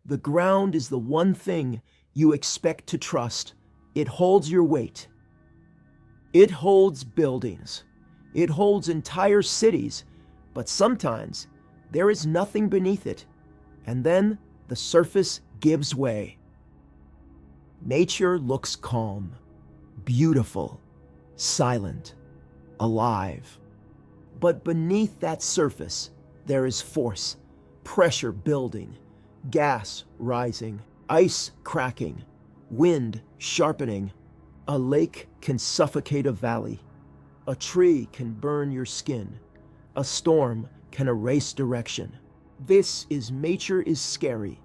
The ground is the one thing you expect to trust. It holds your weight. It holds buildings. It holds entire cities, but sometimes there is nothing beneath it, and then the surface gives way. Nature looks calm, beautiful, silent, alive. But beneath that surface, there is force, pressure building, gas rising, ice cracking, wind sharpening. A lake can suffocate a valley. A tree can burn your skin. A storm can erase direction. This is Nature is Scary,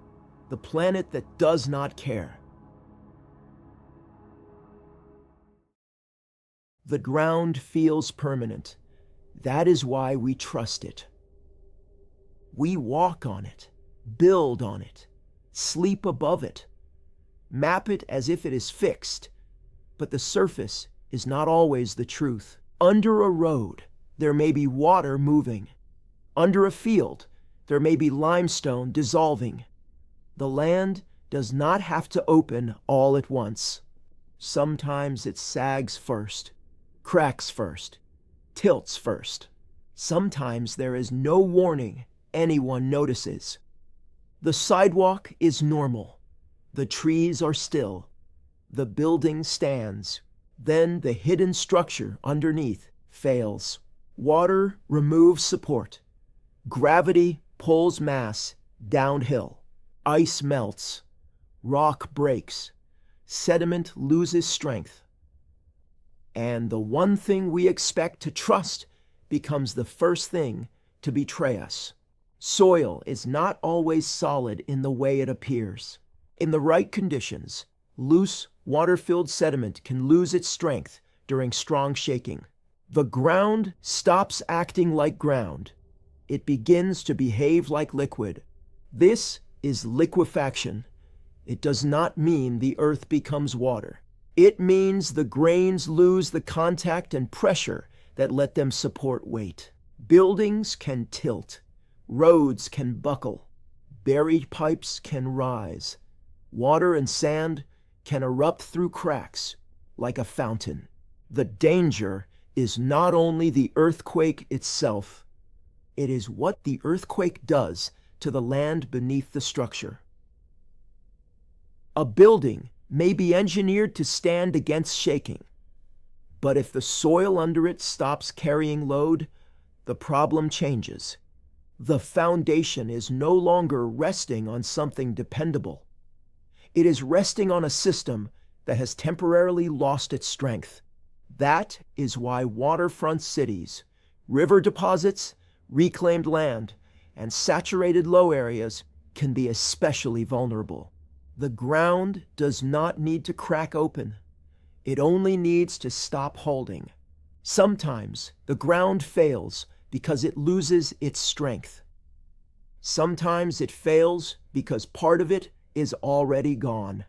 the planet that does not care. The ground feels permanent. That is why we trust it. We walk on it, build on it, sleep above it, map it as if it is fixed. But the surface is not always the truth. Under a road, there may be water moving. Under a field, there may be limestone dissolving. The land does not have to open all at once. Sometimes it sags first, cracks first, tilts first. Sometimes there is no warning anyone notices. The sidewalk is normal. The trees are still. The building stands. Then the hidden structure underneath fails. Water removes support. Gravity pulls mass downhill. Ice melts. Rock breaks. Sediment loses strength. And the one thing we expect to trust becomes the first thing to betray us. Soil is not always solid in the way it appears. In the right conditions, loose, water-filled sediment can lose its strength during strong shaking. The ground stops acting like ground. It begins to behave like liquid. This is liquefaction. It does not mean the earth becomes water. It means the grains lose the contact and pressure that let them support weight. Buildings can tilt. Roads can buckle. Buried pipes can rise. Water and sand can erupt through cracks like a fountain. The danger is not only the earthquake itself, it is what the earthquake does to the land beneath the structure. A building may be engineered to stand against shaking, but if the soil under it stops carrying load, the problem changes. The foundation is no longer resting on something dependable. It is resting on a system that has temporarily lost its strength. That is why waterfront cities, river deposits, reclaimed land, and saturated low areas can be especially vulnerable. The ground does not need to crack open. It only needs to stop holding. Sometimes the ground fails because it loses its strength. Sometimes it fails because part of it is already gone.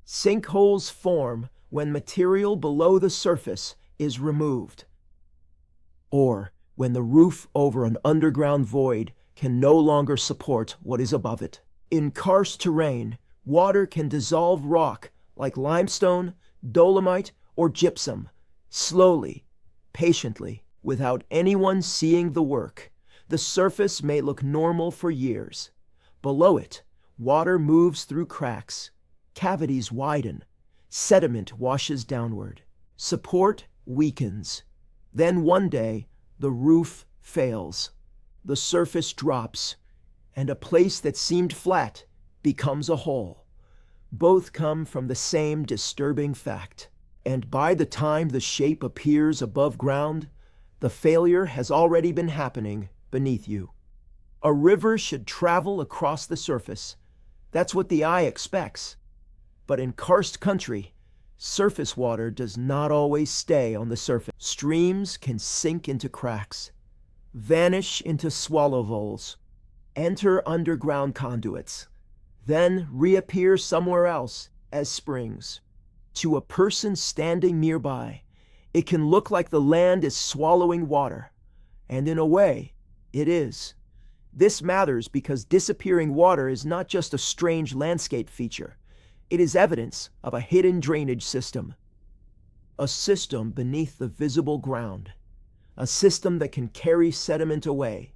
Sinkholes form when material below the surface is removed, or when the roof over an underground void can no longer support what is above it. In karst terrain, water can dissolve rock like limestone, dolomite, or gypsum, slowly, patiently, without anyone seeing the work. The surface may look normal for years. Below it, water moves through cracks, cavities widen, sediment washes downward, support weakens. Then one day, the roof fails, the surface drops, and a place that seemed flat becomes a hole. Both come from the same disturbing fact. And by the time the shape appears above ground, the failure has already been happening beneath you. A river should travel across the surface. That's what the eye expects. But in karst country, surface water does not always stay on the surface. Streams can sink into cracks, vanish into swallow voles, enter underground conduits, then reappear somewhere else as springs. To a person standing nearby, it can look like the land is swallowing water, and in a way, it is. This matters because disappearing water is not just a strange landscape feature. It is evidence of a hidden drainage system. A system beneath the visible ground. A system that can carry sediment away,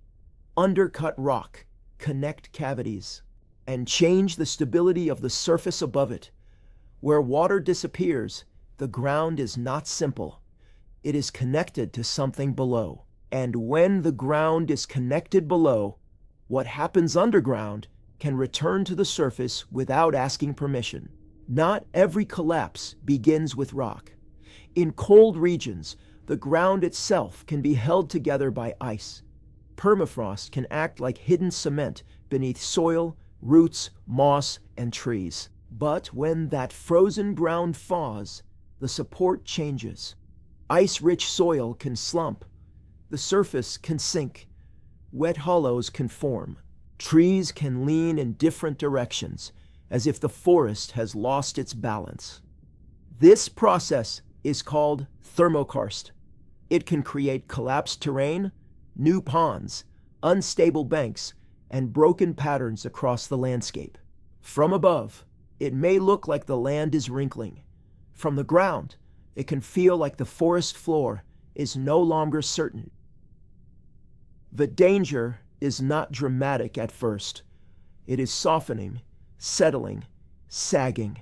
undercut rock, connect cavities, and change the stability of the surface above it. Where water disappears, the ground is not simple. It is connected to something below. And when the ground is connected below, what happens underground can return to the surface without asking permission. Not every collapse begins with rock. In cold regions, the ground itself can be held together by ice. Permafrost can act like hidden cement beneath soil, roots, moss, and trees. But when that frozen ground thaws, the support changes. Ice-rich soil can slump. The surface can sink. Wet hollows can form. Trees can lean in different directions, as if the forest has lost its balance. This process is called thermokarst. It can create collapsed terrain, new ponds, unstable banks, and broken patterns across the landscape. From above, it may look like the land is wrinkling. From the ground, it can feel like the forest floor is no longer certain. The danger is not dramatic at first. It is softening, settling, sagging.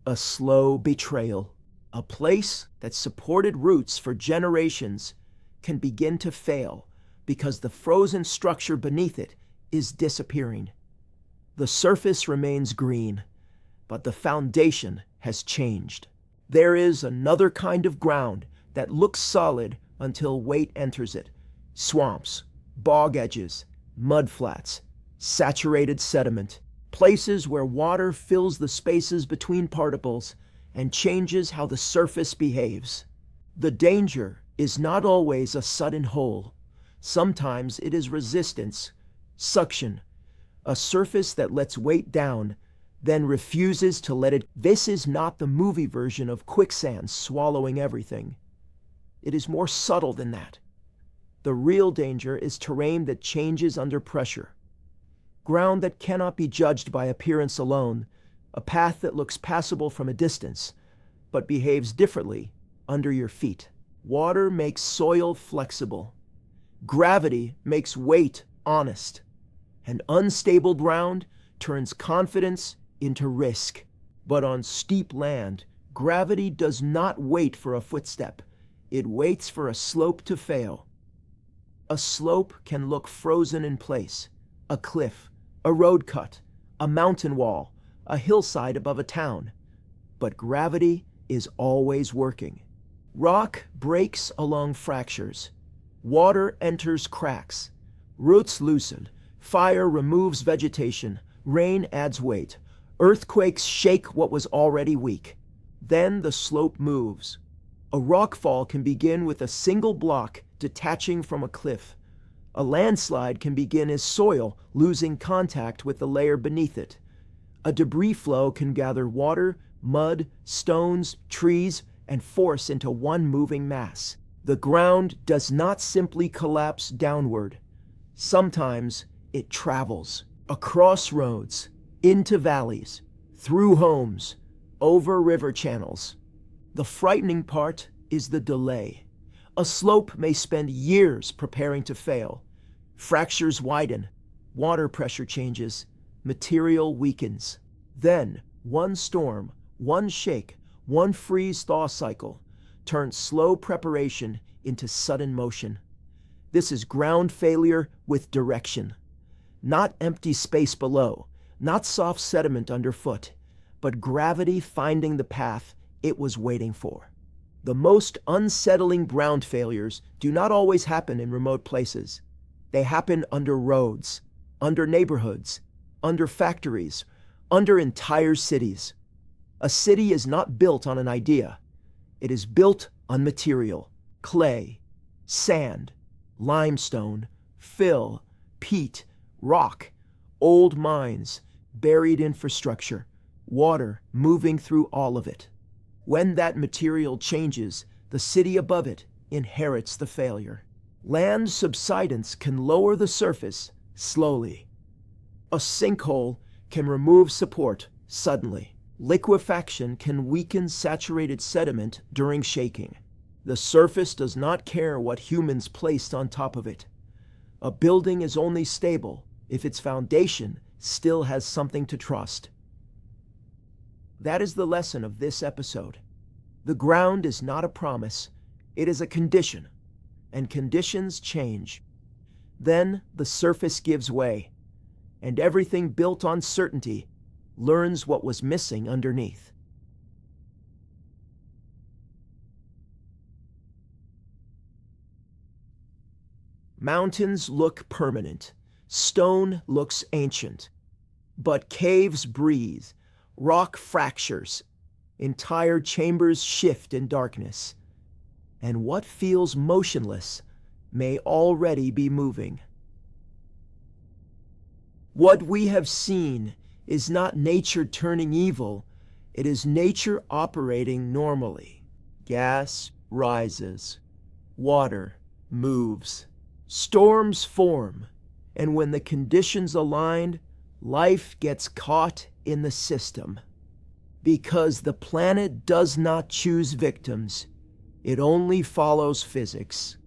A slow betrayal. A place that supported roots for generations can begin to fail because the frozen structure beneath it is disappearing. The surface remains green, but the foundation has changed. There is another kind of ground that looks solid until weight enters it. Swamps, bog edges, mudflats, saturated sediment, places where water fills the spaces between particles and changes how the surface behaves. The danger is not always a sudden hole. Sometimes it is resistance, suction, a surface that lets weight down, then refuses to let it. This is not the movie version of quicksand swallowing everything. It is more subtle than that. The real danger is terrain that changes under pressure. Ground that cannot be judged by appearance alone, a path that looks passable from a distance, but behaves differently under your feet. Water makes soil flexible. Gravity makes weight honest. And unstable ground turns confidence into risk. But on steep land, gravity does not wait for a footstep. It waits for a slope to fail. A slope can look frozen in place. A cliff, a road cut, a mountain wall, a hillside above a town. But gravity is always working. Rock breaks along fractures. Water enters cracks. Roots loosen. Fire removes vegetation. Rain adds weight. Earthquakes shake what was already weak. Then the slope moves. A rockfall can begin with a single block detaching from a cliff. A landslide can begin as soil losing contact with the layer beneath it. A debris flow can gather water, mud, stones, trees, and force into one moving mass. The ground does not simply collapse downward. Sometimes it travels across roads, into valleys, through homes, over river channels. The frightening part is the delay. A slope may spend years preparing to fail. Fractures widen, water pressure changes, material weakens. Then, one storm, one shake, one freeze-thaw cycle turns slow preparation into sudden motion. This is ground failure with direction. Not empty space below, not soft sediment underfoot, but gravity finding the path it was waiting for. The most unsettling ground failures do not always happen in remote places. They happen under roads, under neighborhoods, under factories, under entire cities. A city is not built on an idea. It is built on material, clay, sand, limestone, fill, peat, rock, old mines, buried infrastructure, water moving through all of it. When that material changes, the city above it inherits the failure. Land subsidence can lower the surface, slowly. A sinkhole can remove support suddenly. Liquefaction can weaken saturated sediment during shaking. The surface does not care what humans placed on top of it. A building is only stable if its foundation still has something to trust. That is the lesson of this episode. The ground is not a promise, it is a condition, and conditions change. Then the surface gives way, and everything built on certainty learns what was missing underneath. Mountains look permanent, stone looks ancient, but caves breathe, rock fractures, entire chambers shift in darkness, and what feels motionless may already be moving. What we have seen is not nature turning evil, it is nature operating normally. Gas rises, water moves, storms form, and when the conditions align, life gets caught in the system. Because the planet does not choose victims, it only follows physics.